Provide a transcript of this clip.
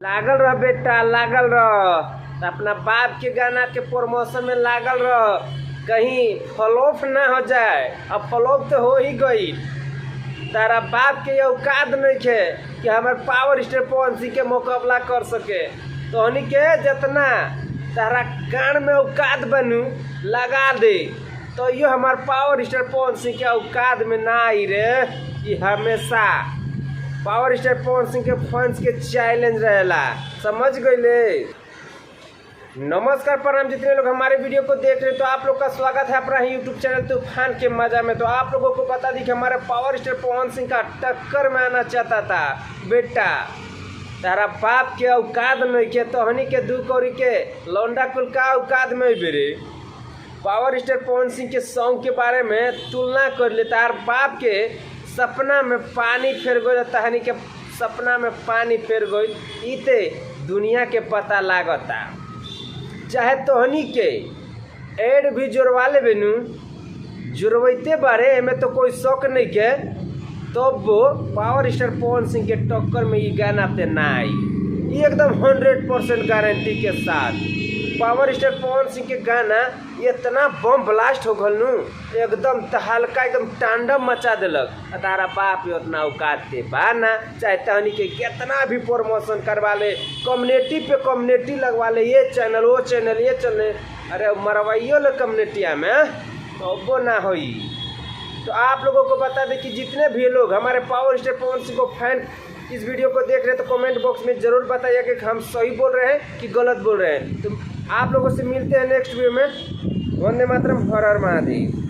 लागल रह बेटा, लागल रह। अपना बाप के गाना के प्रमोशन में लागल रह, कहीं फ्लॉप ना हो जाए। अब फ्लॉप तो हो ही गई। तारा बाप के औकात नहीं है कि हमारे पावर स्टार पवन सिंह के मुकाबला कर सके। तो हनी के जितना तारा गान में औकात बनू लगा दे, तो यो हमारे पावर स्टार पवन सिंह के औकात में ना आई रे। ये हमेशा पावर स्टार पवन सिंह के फैंस के चैलेंज रहेला, समझ गए। नमस्कार प्रणाम, जितने लोग हमारे वीडियो को देख रहे हैं तो आप लोग का स्वागत है अपना ही यूट्यूब चैनल तूफान के मजा में। तो आप लोगों को बता दी कि हमारे पावर स्टार पवन सिंह का टक्कर में आना चाहता था बेटा। तारा बाप के औकात में के तो हनी के दू कौड़ी के लौंडा कुल का औकात में बेरे। पावर स्टार पवन सिंह के सॉन्ग के बारे में तुलना कर ले, तार बाप के सपना में पानी फेर गई, तहनी के सपना में पानी फेर गई। इते दुनिया के पता लागता। चाहे तोहनी के एड भी जोड़वा ले बेनू, जुड़वैते बारे में तो कोई शौक नहीं के, तो वो पावर स्टार पवन सिंह के टक्कर में ये गाना ते ना आई। ये एकदम 100% गारंटी के साथ पावर स्टार पवन सिंह के गाना इतना बम ब्लास्ट हो गल नू, एकदम तहलका एकदम तांडव मचा दिलक। तारा बाप उतना औकात ते बाना, चाहे तहनी के कितना भी प्रमोशन करवा ले, कम्युनिटी पे कम्युनिटी लगवा ले, ये चैनल वो चैनल ये चैनल, अरे मरवाइयो ले कम्युनिटिया में तो वो ना होई। तो आप लोगों को बता दें कि जितने भी लोग हमारे पावर स्टार पवन सिंह को फैन इस वीडियो को देख रहे हैं तो कमेंट बॉक्स में ज़रूर बताइए कि हम सही बोल रहे हैं कि गलत बोल रहे हैं। तो आप लोगों से मिलते हैं नेक्स्ट वीडियो में। वंदे मातरम, हर हर महादेव।